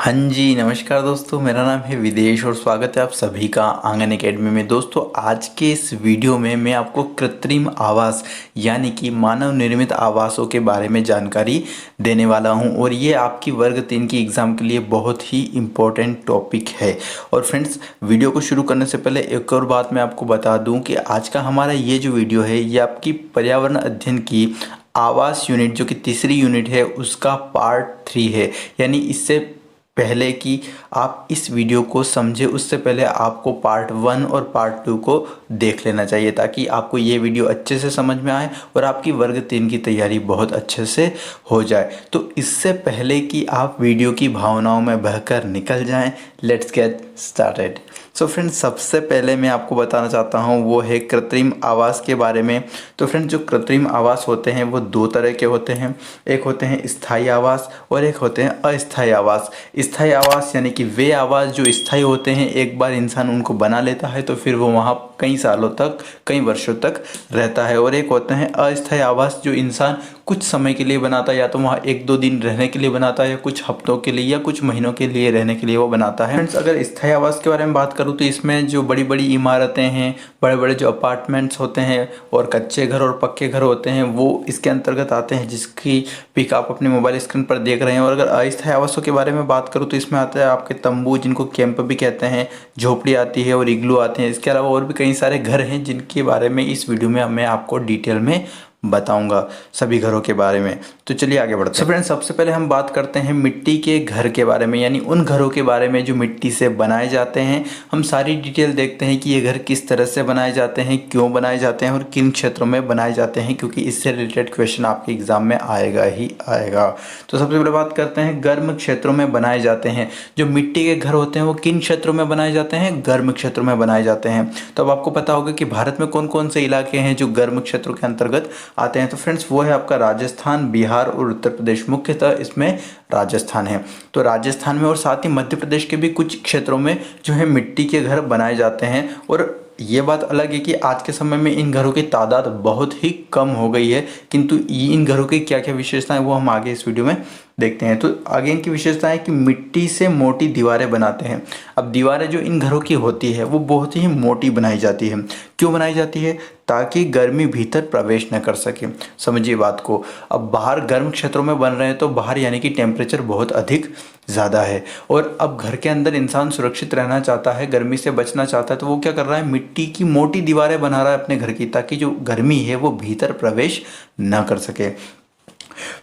हाँ जी, नमस्कार दोस्तों। मेरा नाम है विदेश और स्वागत है आप सभी का आंगन एकेडमी में। दोस्तों, आज के इस वीडियो में मैं आपको कृत्रिम आवास यानी कि मानव निर्मित आवासों के बारे में जानकारी देने वाला हूं और ये आपकी वर्ग 3 की एग्ज़ाम के लिए बहुत ही इम्पोर्टेंट टॉपिक है। और फ्रेंड्स, वीडियो को शुरू करने से पहले एक और बात मैं आपको बता दूं कि आज का हमारा ये जो वीडियो है ये आपकी पर्यावरण अध्ययन की आवास यूनिट जो कि तीसरी यूनिट है उसका पार्ट 3 है। यानी इससे पहले कि आप इस वीडियो को समझे उससे पहले आपको पार्ट 1 और पार्ट 2 को देख लेना चाहिए ताकि आपको ये वीडियो अच्छे से समझ में आए और आपकी वर्ग 3 की तैयारी बहुत अच्छे से हो जाए। तो इससे पहले कि आप वीडियो की भावनाओं में बहकर निकल जाएं, let's get started. So friends, सबसे पहले मैं आपको बताना चाहता हूँ वो है कृत्रिम आवास के बारे में। तो फ्रेंड्स, जो कृत्रिम आवास होते हैं वो दो तरह के होते हैं। एक होते हैं स्थायी आवास और एक होते हैं अस्थायी आवास। स्थायी आवास यानी कि वे आवास जो स्थायी होते हैं, एक बार इंसान उनको बना लेता है तो फिर वो वहाँ कई सालों तक, कई वर्षों तक रहता है। और एक होते हैं अस्थायी आवास जो इंसान कुछ समय के लिए बनाता है, या तो वहाँ 1-2 दिन रहने के लिए बनाता है या कुछ हफ्तों के लिए या कुछ महीनों के लिए रहने के लिए वो बनाता है। फ्रेंड्स, अगर स्थायी आवास के बारे में बात करूँ तो इसमें जो बड़ी बड़ी इमारतें हैं, बड़े बड़े जो अपार्टमेंट्स होते हैं और कच्चे घर और पक्के घर होते हैं वो इसके अंतर्गत आते हैं, जिसकी पिक आप अपने मोबाइल स्क्रीन पर देख रहे हैं। और अगर अस्थायी आवासों के बारे में बात करूँ तो इसमें आता है आपके तंबू, जिनको कैंप भी कहते हैं, झोपड़ी आती है और इग्लू आते हैं। इसके अलावा और भी कई सारे घर हैं जिनके बारे में इस वीडियो में मैं आपको डिटेल में बताऊंगा, सभी घरों के बारे में। तो चलिए आगे बढ़ते हैं। फ्रेंड्स, सबसे पहले हम बात करते हैं मिट्टी के घर के बारे में, यानी उन घरों के बारे में जो मिट्टी से बनाए जाते हैं। हम सारी डिटेल देखते हैं कि ये घर किस तरह से बनाए जाते हैं, क्यों बनाए जाते हैं और किन क्षेत्रों में बनाए जाते हैं, क्योंकि इससे रिलेटेड क्वेश्चन आपके एग्जाम में आएगा ही आएगा। तो सबसे पहले बात करते हैं गर्म क्षेत्रों में बनाए जाते हैं। जो मिट्टी के घर होते हैं वो किन क्षेत्रों में बनाए जाते हैं? गर्म क्षेत्रों में बनाए जाते हैं। तो अब आपको पता होगा कि भारत में कौन कौन से इलाके हैं जो गर्म क्षेत्रों के अंतर्गत आते हैं। तो फ्रेंड्स, वो है आपका राजस्थान, बिहार और उत्तर प्रदेश। मुख्यतः इसमें राजस्थान है। तो राजस्थान में और साथ ही मध्य प्रदेश के भी कुछ क्षेत्रों में जो है मिट्टी के घर बनाए जाते हैं। और ये बात अलग है कि आज के समय में इन घरों की तादाद बहुत ही कम हो गई है, किंतु इन घरों की क्या क्या विशेषताएं वो हम आगे इस वीडियो में देखते हैं। तो आगे इनकी विशेषता है कि मिट्टी से मोटी दीवारें बनाते हैं। अब दीवारें जो इन घरों की होती है वो बहुत ही मोटी बनाई जाती है। क्यों बनाई जाती है? ताकि गर्मी भीतर प्रवेश न कर सके। समझिए बात को। अब बाहर गर्म क्षेत्रों में बन रहे हैं तो बाहर यानी कि टेम्परेचर बहुत अधिक ज़्यादा है और अब घर के अंदर इंसान सुरक्षित रहना चाहता है, गर्मी से बचना चाहता है, तो वो क्या कर रहा है? मिट्टी की मोटी दीवारें बना रहा है अपने घर की, ताकि जो गर्मी है वो भीतर प्रवेश न कर सके।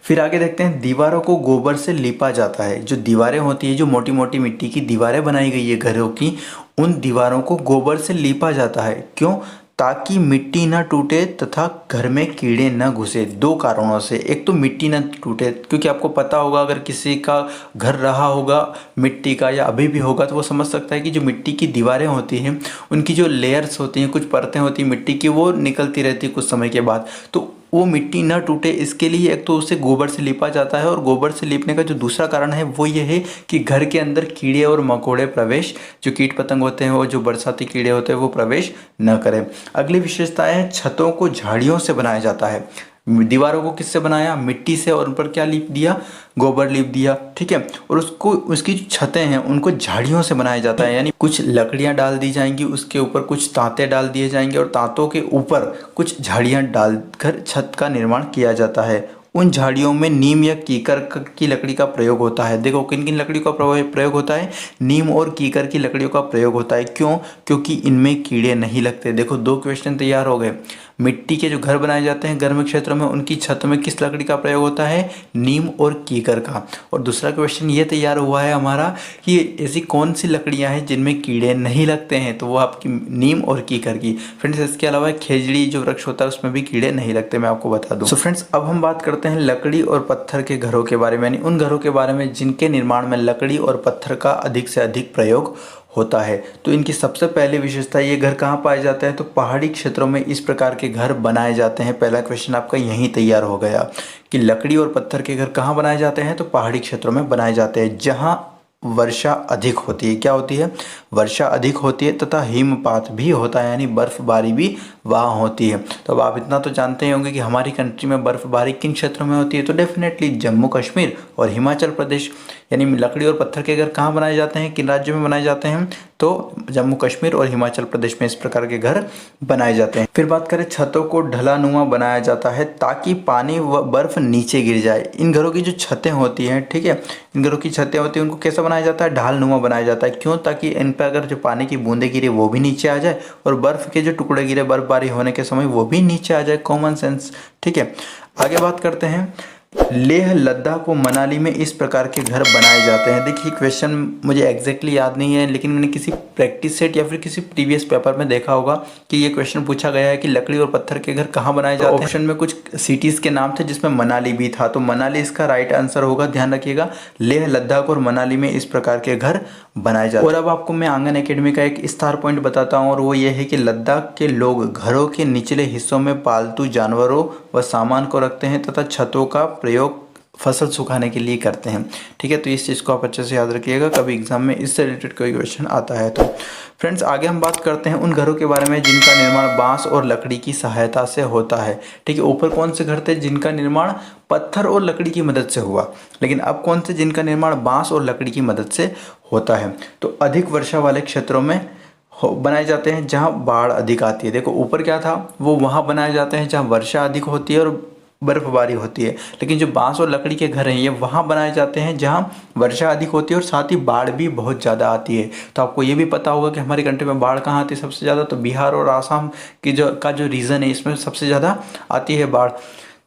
फिर आगे देखते हैं, दीवारों को गोबर से लीपा जाता है। जो दीवारें होती है, जो मोटी मोटी मिट्टी की दीवारें बनाई गई है घरों की, उन दीवारों को गोबर से लीपा जाता है। क्यों? ताकि मिट्टी न टूटे तथा घर में कीड़े न घुसे। दो कारणों से। एक तो मिट्टी न टूटे, क्योंकि आपको पता होगा अगर किसी का घर रहा होगा मिट्टी का या अभी भी होगा तो वो समझ सकता है कि जो मिट्टी की दीवारें होती हैं उनकी जो लेयर्स होती हैं, कुछ परतें होती हैं मिट्टी की, वो निकलती रहती है कुछ समय के बाद। तो वो मिट्टी न टूटे इसके लिए एक तो उसे गोबर से लिपा जाता है, और गोबर से लिपने का जो दूसरा कारण है वो ये है कि घर के अंदर कीड़े और मकोड़े प्रवेश, जो कीट पतंग होते हैं वो जो बरसाती कीड़े होते हैं वो प्रवेश न करें। अगली विशेषता है, छतों को झाड़ियों से बनाया जाता है। दीवारों को किससे बनाया? मिट्टी से, और उन पर क्या लीप दिया? गोबर लीप दिया। ठीक है। और उसको, उसकी जो छतें हैं उनको झाड़ियों से बनाया जाता है, यानी कुछ लकड़ियां डाल दी जाएंगी, उसके ऊपर कुछ तांते डाल दिए जाएंगे और तांतों के ऊपर कुछ झाड़ियां डालकर छत का निर्माण किया जाता है। उन झाड़ियों में नीम या कीकर की लकड़ी का प्रयोग होता है। देखो किन किन लकड़ियों का प्रयोग होता है? नीम और कीकर की लकड़ियों का प्रयोग होता है। क्यों? क्योंकि इनमें कीड़े नहीं लगते। देखो दो क्वेश्चन तैयार हो गए। मिट्टी के जो घर बनाए जाते हैं गर्म क्षेत्रों में, उनकी छत में किस लकड़ी का प्रयोग होता है? नीम और कीकर का। और दूसरा क्वेश्चन ये तैयार हुआ है हमारा कि ऐसी कौन सी लकड़ियां हैं जिनमें कीड़े नहीं लगते हैं, तो वो आपकी नीम और कीकर की। फ्रेंड्स, इसके अलावा खेजड़ी जो वृक्ष होता है उसमें भी कीड़े नहीं लगते, मैं आपको बता दूं। सो फ्रेंड्स, अब हम बात करते हैं लकड़ी और पत्थर के घरों के बारे में, यानी उन घरों के बारे में जिनके निर्माण में लकड़ी और पत्थर का अधिक से अधिक प्रयोग होता है। तो इनकी सबसे पहली विशेषता, ये घर कहाँ पाए जाते हैं? तो पहाड़ी क्षेत्रों में इस प्रकार के घर बनाए जाते हैं। पहला क्वेश्चन आपका यहीं तैयार हो गया कि लकड़ी और पत्थर के घर कहाँ बनाए जाते हैं? तो पहाड़ी क्षेत्रों में बनाए जाते हैं, जहाँ वर्षा अधिक होती है। क्या होती है? वर्षा अधिक होती है तथा हिमपात भी होता है, यानी बर्फबारी भी वहाँ होती है। तो अब आप इतना तो जानते ही होंगे कि हमारी कंट्री में बर्फबारी किन क्षेत्रों में होती है। तो डेफिनेटली जम्मू कश्मीर और हिमाचल प्रदेश, यानी लकड़ी और पत्थर के घर कहाँ बनाए जाते हैं, किन राज्यों में बनाए जाते हैं? तो जम्मू कश्मीर और हिमाचल प्रदेश में इस प्रकार के घर बनाए जाते हैं। फिर बात करें, छतों को ढलानुमा बनाया जाता है ताकि पानी व बर्फ नीचे गिर जाए। इन घरों की जो छतें होती हैं, ठीक है, इन घरों की छतें होती हैं, उनको कैसा बनाया जाता है? ढालनुमा बनाया जाता है। क्यों? ताकि इन पर अगर जो पानी की बूंदें गिरे वो भी नीचे आ जाए और बर्फ के जो टुकड़े गिरे बर्फबारी होने के समय वो भी नीचे आ जाए। कॉमन सेंस, ठीक है। आगे बात करते हैं, लेह लद्दाख व मनाली में इस प्रकार के घर बनाए जाते हैं। देखिए क्वेश्चन मुझे एग्जैक्टली याद नहीं है, लेकिन मैंने किसी प्रैक्टिस सेट या फिर किसी प्रीवियस पेपर में देखा होगा कि ये क्वेश्चन पूछा गया है कि लकड़ी और पत्थर के घर कहाँ बनाए जाते हैं। ऑप्शन में कुछ सिटीज के नाम थे जिसमें मनाली भी था, तो मनाली इसका राइट आंसर होगा। ध्यान रखिएगा, लेह लद्दाख और मनाली में इस प्रकार के घर बनाए जाते हैं। और अब आपको मैं आंगन एकेडमी का एक स्टार पॉइंट बताता हूँ, और वो ये है कि लद्दाख के लोग घरों के निचले हिस्सों में पालतू जानवरों व सामान को रखते हैं तथा छतों का प्रयोग फसल सुखाने के लिए करते हैं। ठीक है, तो इस चीज़ को आप अच्छे से याद रखिएगा, कभी एग्जाम में इससे रिलेटेड कोई क्वेश्चन आता है तो। फ्रेंड्स, आगे हम बात करते हैं उन घरों के बारे में जिनका निर्माण बांस और लकड़ी की सहायता से होता है। ठीक है, ऊपर कौन से घर थे जिनका निर्माण पत्थर और लकड़ी की मदद से हुआ, लेकिन अब कौन से जिनका निर्माण बांस और लकड़ी की मदद से होता है? तो अधिक वर्षा वाले क्षेत्रों में बनाए जाते हैं जहाँ बाढ़ अधिक आती है। देखो ऊपर क्या था, वो वहाँ बनाए जाते हैं जहाँ वर्षा अधिक होती है और बर्फबारी होती है, लेकिन जो बांस और लकड़ी के घर हैं ये वहाँ बनाए जाते हैं जहाँ वर्षा अधिक होती है और साथ ही बाढ़ भी बहुत ज़्यादा आती है। तो आपको ये भी पता होगा कि हमारी कंट्री में बाढ़ कहाँ आती है सबसे ज़्यादा, तो बिहार और आसाम की जो रीजन है इसमें सबसे ज़्यादा आती है बाढ़।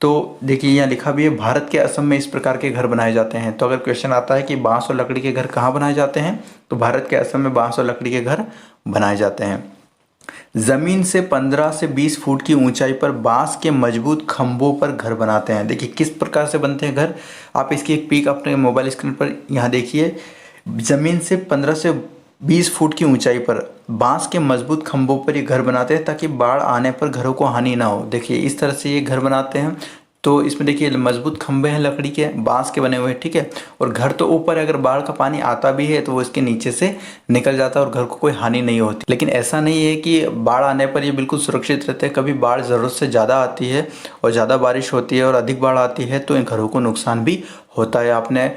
तो देखिए यहाँ लिखा भी है, भारत के असम में इस प्रकार के घर बनाए जाते हैं। तो अगर क्वेश्चन आता है कि बांस और लकड़ी के घर कहाँ बनाए जाते हैं, तो भारत के असम में बांस और लकड़ी के घर बनाए जाते हैं। जमीन से 15 से 20 फुट की ऊंचाई पर बांस के मजबूत खंभों पर घर बनाते हैं। देखिए किस प्रकार से बनते हैं घर, आप इसकी एक पिक अपने मोबाइल स्क्रीन पर यहाँ देखिए। जमीन से 15 से 20 फुट की ऊंचाई पर बांस के मजबूत खंभों पर ये घर बनाते हैं ताकि बाढ़ आने पर घरों को हानि ना हो। देखिए इस तरह से ये घर बनाते हैं। तो इसमें देखिए मजबूत खंभे हैं लकड़ी के, बांस के बने हुए, ठीक है। और घर तो ऊपर है, अगर बाढ़ का पानी आता भी है तो वो इसके नीचे से निकल जाता है और घर को कोई हानि नहीं होती। लेकिन ऐसा नहीं है कि बाढ़ आने पर ये बिल्कुल सुरक्षित रहते हैं। कभी बाढ़ ज़रूरत से ज़्यादा आती है और ज़्यादा बारिश होती है और अधिक बाढ़ आती है तो इन घरों को नुकसान भी होता है। आपने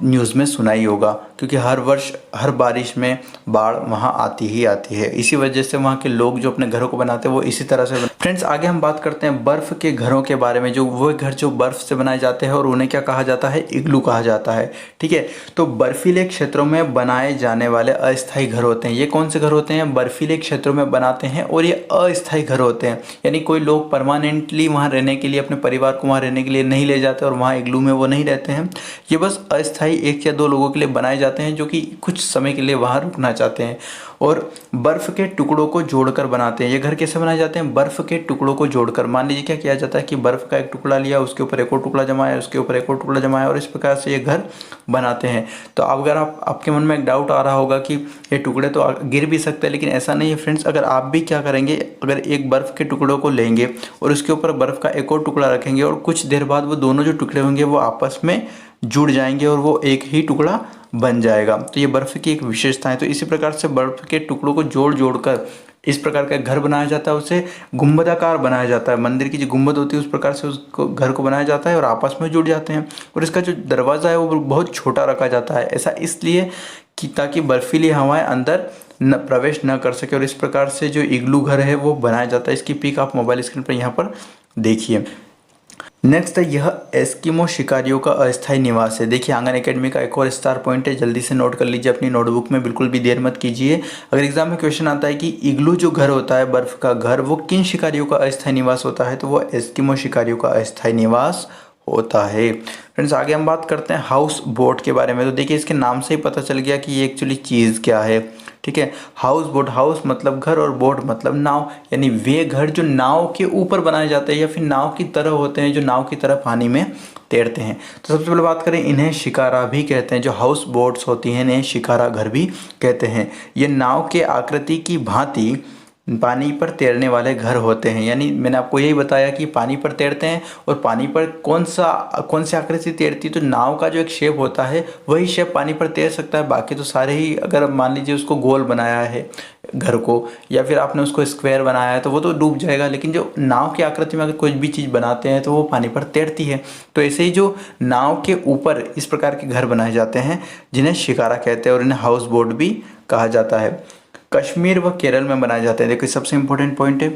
न्यूज़ में सुना ही होगा, क्योंकि हर वर्ष हर बारिश में बाढ़ वहाँ आती ही आती है। इसी वजह से वहाँ के लोग जो अपने घरों को बनाते हैं वो इसी तरह से फ्रेंड्स, आगे हम बात करते हैं बर्फ़ के घरों के बारे में। जो वो घर जो बर्फ़ से बनाए जाते हैं और उन्हें क्या कहा जाता है, इग्लू कहा जाता है। ठीक है, तो बर्फीले क्षेत्रों में बनाए जाने वाले अस्थायी घर होते हैं। ये कौन से घर होते हैं? बर्फीले क्षेत्रों में बनाते हैं और ये अस्थायी घर होते हैं, यानी कोई लोग परमानेंटली वहाँ रहने के लिए, अपने परिवार को वहाँ रहने के लिए नहीं ले जाते और वहाँ इग्लू में वो नहीं रहते हैं। ये बस अस्थायी 1 या 2 लोगों के लिए बनाए जाते हैं जो कि कुछ समय के लिए वहाँ रुकना चाहते हैं और बर्फ़ के टुकड़ों को जोड़कर बनाते हैं। ये घर कैसे बनाए जाते हैं? बर्फ़ के टुकड़ों को जोड़कर। मान लीजिए क्या किया जाता है कि बर्फ़ का एक टुकड़ा लिया, उसके ऊपर एक और टुकड़ा जमाया, उसके ऊपर एक और टुकड़ा जमाया और इस प्रकार से ये घर बनाते हैं। तो अगर आपके मन में एक डाउट आ रहा होगा कि ये टुकड़े तो गिर भी सकते हैं, लेकिन ऐसा नहीं है फ्रेंड्स। अगर आप भी क्या करेंगे, अगर एक बर्फ़ के टुकड़ों को लेंगे और उसके ऊपर बर्फ़ का एक और टुकड़ा रखेंगे और कुछ देर बाद वो दोनों जो टुकड़े होंगे वो आपस में जुड़ जाएंगे और वो एक ही टुकड़ा बन जाएगा। तो ये बर्फ़ की एक विशेषता है। तो इसी प्रकार से बर्फ़ के टुकड़ों को जोड़ कर इस प्रकार का घर बनाया जाता है। उसे गुंबदाकार बनाया जाता है, मंदिर की जो गुंबद होती है उस प्रकार से उसको घर को बनाया जाता है और आपस में जुड़ जाते हैं। और इसका जो दरवाज़ा है वो बहुत छोटा रखा जाता है, ऐसा इसलिए कि ताकि बर्फीली हवाएं अंदर न प्रवेश न कर सके। और इस प्रकार से जो इग्लू घर है वो बनाया जाता है। इसकी पिक आप मोबाइल स्क्रीन पर यहाँ पर देखिए। नेक्स्ट है, यह एस्किमो शिकारियों का अस्थायी निवास है। देखिए आंगन एकेडमी का एक और स्टार पॉइंट है, जल्दी से नोट कर लीजिए अपनी नोटबुक में, बिल्कुल भी देर मत कीजिए। अगर एग्जाम में क्वेश्चन आता है कि इग्लू जो घर होता है बर्फ का घर, वो किन शिकारियों का अस्थायी निवास होता है, तो वो एस्किमो शिकारियों का अस्थायी निवास होता है। फ्रेंड्स, आगे हम बात करते हैं हाउस बोट के बारे में। तो देखिए इसके नाम से ही पता चल गया कि ये एक्चुअली चीज़ क्या है। ठीक है, हाउस बोट, हाउस मतलब घर और बोट मतलब नाव, यानी वे घर जो नाव के ऊपर बनाए जाते हैं या फिर नाव की तरह होते हैं, जो नाव की तरह पानी में तैरते हैं। तो सबसे पहले बात करें, इन्हें शिकारा भी कहते हैं। जो हाउस बोट्स होती हैं इन्हें शिकारा घर भी कहते हैं। ये नाव के आकृति की भांति पानी पर तैरने वाले घर होते हैं। यानी मैंने आपको यही बताया कि पानी पर तैरते हैं, और पानी पर कौन सी आकृति तैरती है, तो नाव का जो एक शेप होता है वही शेप पानी पर तैर सकता है। बाकी तो सारे ही, अगर मान लीजिए उसको गोल बनाया है घर को, या फिर आपने उसको स्क्वायर बनाया है, तो वो तो डूब जाएगा। लेकिन जो नाव की आकृति में अगर कोई भी चीज़ बनाते हैं तो वो पानी पर तैरती है। तो ऐसे ही जो नाव के ऊपर इस प्रकार के घर बनाए जाते हैं जिन्हें शिकारा कहते हैं, और इन्हें हाउस बोट भी कहा जाता है। कश्मीर व केरल में बनाए जाते हैं। देखो सबसे इंपॉर्टेंट पॉइंट है,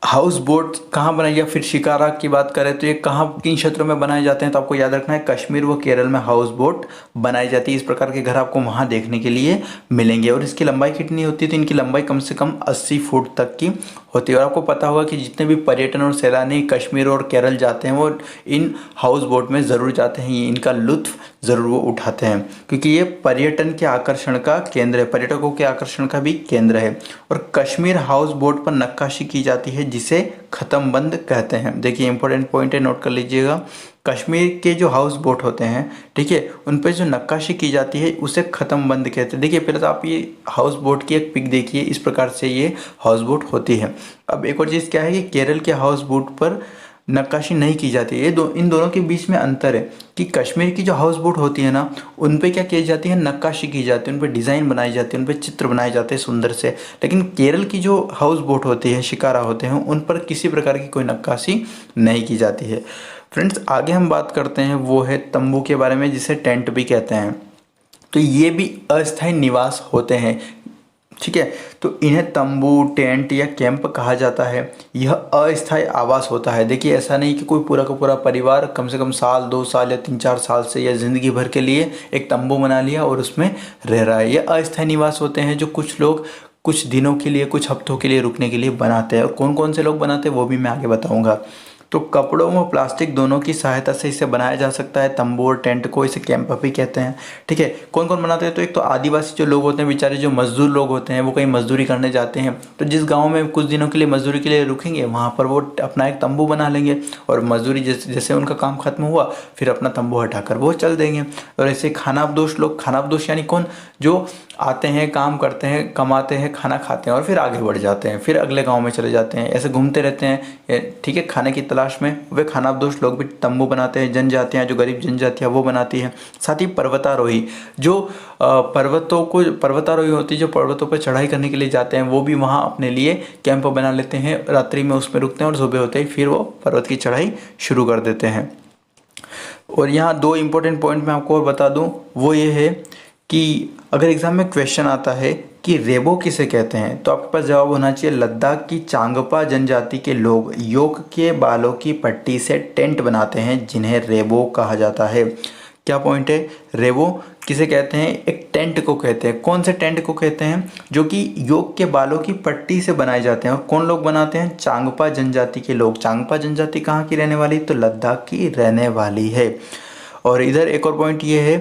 हाउस बोट कहाँ बनाई, या फिर शिकारा की बात करें तो ये कहाँ, किन क्षेत्रों में बनाए जाते हैं, तो आपको याद रखना है कश्मीर व केरल में हाउस बोट बनाई जाती है। इस प्रकार के घर आपको वहाँ देखने के लिए मिलेंगे। और इसकी लंबाई कितनी होती है, तो इनकी लंबाई कम से कम 80 फुट तक की होती है। और आपको पता होगा कि जितने भी पर्यटन और सैलानी कश्मीर और केरल जाते हैं वो इन हाउस बोट में ज़रूर जाते हैं, इनका लुत्फ़ ज़रूर वो उठाते हैं, क्योंकि ये पर्यटन के आकर्षण का केंद्र है, पर्यटकों के आकर्षण का भी केंद्र है। और कश्मीर हाउस बोट पर नक्काशी की जाती है जिसे ख़त्म बंद कहते हैं। देखिए इंपॉर्टेंट पॉइंट है, नोट कर लीजिएगा। कश्मीर के जो हाउस बोट होते हैं, ठीक है, उन पर जो नक्काशी की जाती है उसे ख़त्म बंद कहते हैं। देखिए पहले तो आप ये हाउस बोट की एक पिक देखिए, इस प्रकार से ये हाउस बोट होती है। अब एक और चीज़ क्या है कि केरल के हाउस बोट पर नक्काशी नहीं की जाती है। इन दोनों के बीच में अंतर है कि कश्मीर की जो हाउस बोट होती है ना, उन पे क्या की जाती है, नक्काशी की जाती है, उन पे डिज़ाइन बनाई जाती है, उन पे चित्र बनाए जाते हैं सुंदर से। लेकिन केरल की जो हाउस बोट होती है, शिकारा होते हैं, उन पर किसी प्रकार की कोई नक्काशी नहीं की जाती है। फ्रेंड्स आगे हम बात करते हैं वो है तंबू के बारे में, जिसे टेंट भी कहते हैं। तो ये भी अस्थायी निवास होते हैं, ठीक है। तो इन्हें तंबू, टेंट या कैंप कहा जाता है। यह अस्थायी आवास होता है। देखिए ऐसा नहीं कि कोई पूरा का पूरा परिवार कम से कम साल, 2 साल या 3-4 साल से या ज़िंदगी भर के लिए एक तंबू बना लिया और उसमें रह रहा है। ये अस्थायी निवास होते हैं जो कुछ लोग कुछ दिनों के लिए, कुछ हफ्तों के लिए रुकने के लिए बनाते हैं। और कौन कौन से लोग बनाते हैं वो भी मैं आगे बताऊँगा। तो कपड़ों व प्लास्टिक दोनों की सहायता से इसे बनाया जा सकता है। तंबू और टेंट को इसे कैंप भी कहते हैं, ठीक है। कौन कौन बनाते हैं, तो एक तो आदिवासी जो लोग होते हैं, बेचारे जो मजदूर लोग होते हैं, वो कहीं मजदूरी करने जाते हैं, तो जिस गांव में कुछ दिनों के लिए मजदूरी के लिए रुकेंगे वहाँ पर वो अपना एक तंबू बना लेंगे, और मजदूरी जैसे उनका काम खत्म हुआ फिर अपना तंबू हटाकर वो चल देंगे। और ऐसे खानाबदोश लोग, खानाबदोश यानी कौन, जो आते हैं, काम करते हैं, कमाते हैं, खाना खाते हैं और फिर आगे बढ़ जाते हैं, फिर अगले गांव में चले जाते हैं, ऐसे घूमते रहते हैं, ठीक है, खाने की तलाश में। वे खानाबदोश लोग भी तंबू बनाते हैं। जनजातियां, जो गरीब जनजातियां वो बनाती हैं। साथ ही पर्वतारोही, जो पर्वतारोही होती है, जो पर्वतों पर चढ़ाई करने के लिए जाते हैं, वो भी वहाँ अपने लिए कैंप बना लेते हैं, रात्रि में उसमें रुकते हैं और सुबह होते ही फिर वो पर्वत की चढ़ाई शुरू कर देते हैं। और यहाँ 2 इम्पोर्टेंट पॉइंट मैं आपको और बता दूँ, वो ये है कि अगर एग्जाम में क्वेश्चन आता है कि रेबो किसे कहते हैं, तो आपके पास जवाब होना चाहिए लद्दाख की चांगपा जनजाति के लोग योक के बालों की पट्टी से टेंट बनाते हैं जिन्हें रेबो कहा जाता है। क्या पॉइंट है, रेबो किसे कहते हैं, एक टेंट को कहते हैं। कौन से टेंट को कहते हैं, जो कि योक के बालों की पट्टी से बनाए जाते हैं। और कौन लोग बनाते हैं, चांगपा जनजाति के लोग। चांगपा जनजाति कहाँ की रहने वाली, तो लद्दाख की रहने वाली है। और इधर एक और पॉइंट ये है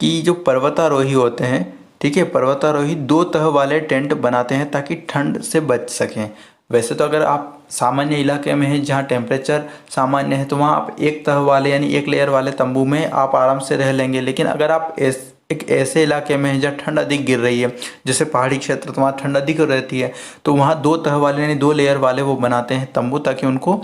कि जो पर्वतारोही होते हैं, ठीक है, पर्वतारोही 2 तह वाले टेंट बनाते हैं ताकि ठंड से बच सकें। वैसे तो अगर आप सामान्य इलाके में हैं जहाँ टेम्परेचर सामान्य है तो वहाँ आप 1 तह वाले यानी 1 लेयर वाले तंबू में आप आराम से रह लेंगे। लेकिन अगर आप एक ऐसे इलाके में है जहाँ ठंड अधिक गिर रही है, जैसे पहाड़ी क्षेत्र, तो वहाँ ठंड अधिक रहती है, तो वहाँ 2 तह वाले यानी 2 लेयर वाले वो बनाते हैं तंबू ताकि उनको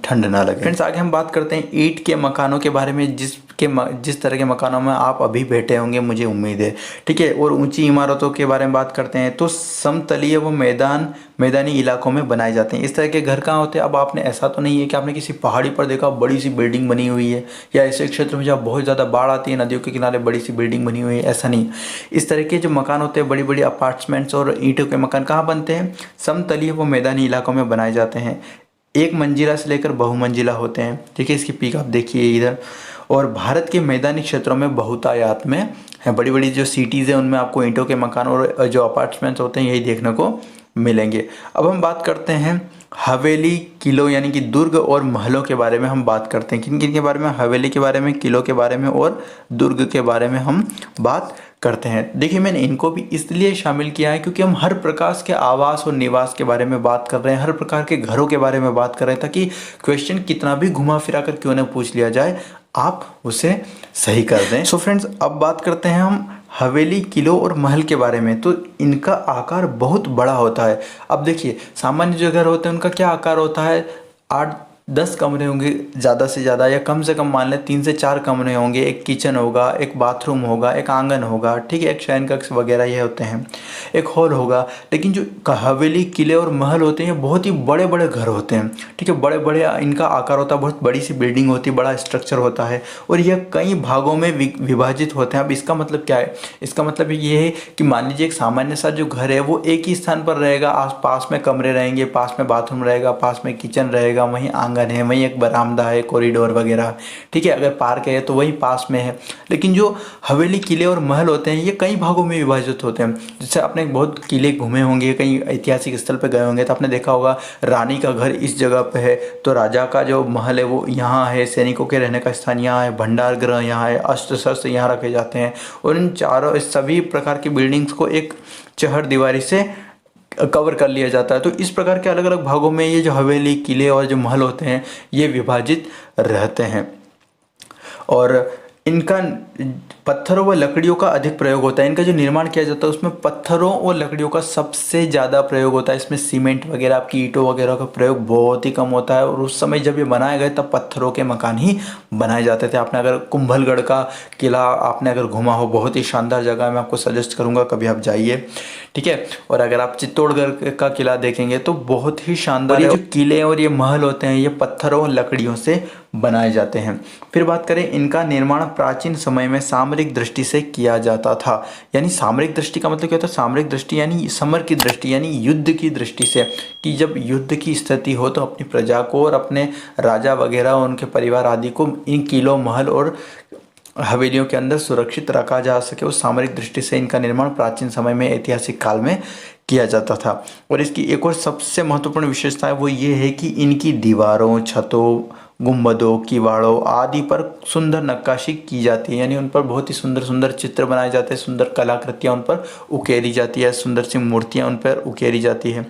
ठंड ना लगे। फ्रेंड्स आगे हम बात करते हैं ईंट के मकानों के बारे में, जिस तरह के मकानों में आप अभी बैठे होंगे मुझे उम्मीद है, ठीक है। और ऊंची इमारतों के बारे में बात करते हैं तो समतलीय व मैदानी इलाकों में बनाए जाते हैं। इस तरह के घर कहाँ होते हैं, अब आपने ऐसा तो नहीं है कि आपने किसी पहाड़ी पर देखा बड़ी सी बिल्डिंग बनी हुई है, या ऐसे क्षेत्र में जहाँ बहुत ज़्यादा बाढ़ आती है, नदियों के किनारे बड़ी सी बिल्डिंग बनी हुई है, ऐसा नहीं। इस तरह के जो मकान होते हैं, बड़ी बड़ी अपार्टमेंट्स और ईंटों के मकान कहाँ बनते हैं, समतलीय व मैदानी इलाकों में बनाए जाते हैं। 1 मंजिला से लेकर बहुमंजिला होते हैं, ठीक है। इसकी पिक आप देखिए इधर। और भारत के मैदानी क्षेत्रों में बहुतायत में है, बड़ी बड़ी जो सिटीज़ हैं उनमें आपको ईंटों के मकान और जो अपार्टमेंट्स होते हैं यही देखने को मिलेंगे। अब हम बात करते हैं हवेली, किलों यानी कि दुर्ग और महलों के बारे में हम बात करते हैं। किन किन के बारे में, हवेली के बारे में, किलों के बारे में और दुर्ग के बारे में हम बात करते हैं। देखिए मैंने इनको भी इसलिए शामिल किया है क्योंकि हम हर प्रकार के आवास और निवास के बारे में बात कर रहे हैं, हर प्रकार के घरों के बारे में बात कर रहे हैं, ताकि क्वेश्चन कितना भी घुमा फिरा कर क्यों न पूछ लिया जाए आप उसे सही कर दें। सो फ्रेंड्स अब बात करते हैं हम हवेली, किलों और महल के बारे में, तो इनका आकार बहुत बड़ा होता है। अब देखिए, सामान्य जो घर होते हैं उनका क्या आकार होता है, 8-10 कमरे होंगे ज़्यादा से ज़्यादा, या कम से कम मान लें 3 से 4 कमरे होंगे, एक किचन होगा, एक बाथरूम होगा, एक आंगन होगा, ठीक है, एक शयन कक्ष वगैरह ये होते हैं, एक हॉल होगा। लेकिन जो हवेली, किले और महल होते हैं बहुत ही बड़े बड़े घर होते हैं, ठीक है, बड़े बड़े इनका आकार होता है, बहुत बड़ी सी बिल्डिंग होती है, बड़ा स्ट्रक्चर होता है और यह कई भागों में विभाजित होते हैं। अब इसका मतलब क्या है, इसका मतलब ये है कि मान लीजिए एक सामान्य सा जो घर है वो एक ही स्थान पर रहेगा, आस पास में कमरे रहेंगे, पास में बाथरूम रहेगा, पास में किचन रहेगा, वहीं आंगन है, वहीं एक बरामदा है, कॉरिडोर वगैरह, ठीक है, अगर पार्क है तो वही पास में है। लेकिन जो हवेली, किले और महल होते हैं ये कई भागों में विभाजित होते हैं। जैसे आपने बहुत किले घूमे होंगे, कहीं ऐतिहासिक स्थल पर गए होंगे तो आपने देखा होगा रानी का घर इस जगह पे है, तो राजा का जो महल है वो यहाँ है, सैनिकों के रहने का स्थान यहाँ है, भंडार गृह यहाँ है, अस्त्र शस्त्र यहाँ रखे जाते हैं। और इन चारों सभी प्रकार की बिल्डिंग्स को एक चहर दीवारी से कवर कर लिया जाता है। तो इस प्रकार के अलग अलग भागों में ये जो हवेली, किले और जो महल होते हैं ये विभाजित रहते हैं। और इनका पत्थरों व लकड़ियों का अधिक प्रयोग होता है। इनका जो निर्माण किया जाता है उसमें पत्थरों और लकड़ियों का सबसे ज़्यादा प्रयोग होता है। इसमें सीमेंट वगैरह, आपकी ईंटों वगैरह का प्रयोग बहुत ही कम होता है। और उस समय जब ये बनाए गए तब पत्थरों के मकान ही बनाए जाते थे। आपने अगर कुंभलगढ़ का किला आपने अगर घूमा हो, बहुत ही शानदार जगह है, मैं आपको सजेस्ट करूँगा कभी आप जाइए, ठीक है। और अगर आप चित्तौड़गढ़ का किला देखेंगे तो बहुत ही शानदार है। जो किले और ये महल होते हैं ये पत्थरों और लकड़ियों से बनाए जाते हैं। फिर बात करें, इनका निर्माण प्राचीन समय में सामरिक दृष्टि से किया जाता था। यानी सामरिक दृष्टि का मतलब क्या होता है, सामरिक दृष्टि यानी समर की दृष्टि, यानी युद्ध की दृष्टि से, कि जब युद्ध की स्थिति हो तो अपनी प्रजा को और अपने राजा वगैरह उनके परिवार आदि को इन किलों, महल और हवेलियों के अंदर सुरक्षित रखा जा सके। उस सामरिक दृष्टि से इनका निर्माण प्राचीन समय में, ऐतिहासिक काल में किया जाता था। और इसकी एक और सबसे महत्वपूर्ण विशेषता है वो ये है कि इनकी दीवारों, छतों, गुंबदों, किवाड़ों आदि पर सुंदर नक्काशी की जाती है। यानी उन पर बहुत ही सुंदर सुंदर चित्र बनाए जाते हैं, सुंदर कलाकृतियाँ उन पर उकेरी जाती है, सुंदर सी मूर्तियाँ उन पर उकेरी जाती है।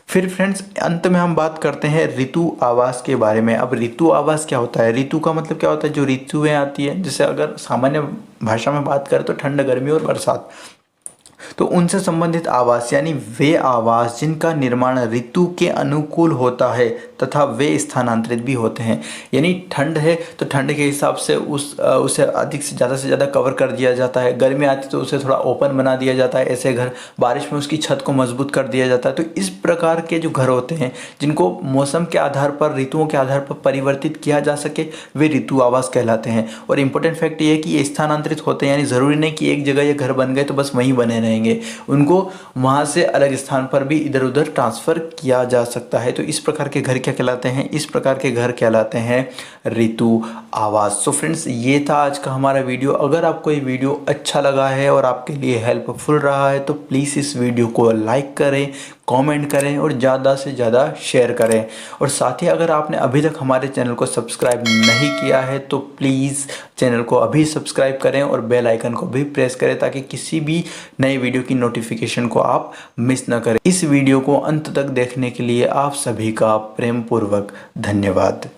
फिर फ्रेंड्स, अंत में हम बात करते हैं ऋतु आवास के बारे में। अब ऋतु आवास क्या होता है, ऋतु का मतलब क्या होता है, जो ऋतुएं आती है, जैसे अगर सामान्य भाषा में बात करें तो ठंड, गर्मी और बरसात, तो उनसे संबंधित आवास यानी वे आवास जिनका निर्माण ऋतु के अनुकूल होता है तथा वे स्थानांतरित भी होते हैं। यानी ठंड है तो ठंड के हिसाब से उसे अधिक से ज़्यादा कवर कर दिया जाता है, गर्मी आती तो उसे थोड़ा ओपन बना दिया जाता है, ऐसे घर, बारिश में उसकी छत को मजबूत कर दिया जाता है। तो इस प्रकार के जो घर होते हैं जिनको मौसम के आधार पर, ऋतुओं के आधार पर परिवर्तित किया जा सके, वे ऋतु आवास कहलाते हैं। और इम्पोर्टेंट फैक्ट ये है कि ये स्थानांतरित होते हैं, यानी ज़रूरी नहीं कि एक जगह ये घर बन गए तो बस वहीं बने रहेंगे, उनको वहां से अलग स्थान पर भी इधर उधर ट्रांसफर किया जा सकता है। तो इस प्रकार के घर क्या कहलाते हैं, इस प्रकार के घर कहलाते हैं ऋतु आवास। सो फ्रेंड्स, ये था आज का हमारा वीडियो। अगर आपको ये वीडियो अच्छा लगा है और आपके लिए हेल्पफुल रहा है तो प्लीज़ इस वीडियो को लाइक करें, कमेंट करें और ज़्यादा से ज़्यादा शेयर करें। और साथ ही अगर आपने अभी तक हमारे चैनल को सब्सक्राइब नहीं किया है तो प्लीज़ चैनल को अभी सब्सक्राइब करें और बेल आइकन को भी प्रेस करें ताकि किसी भी नए वीडियो की नोटिफिकेशन को आप मिस न करें। इस वीडियो को अंत तक देखने के लिए आप सभी का प्रेम पूर्वक धन्यवाद।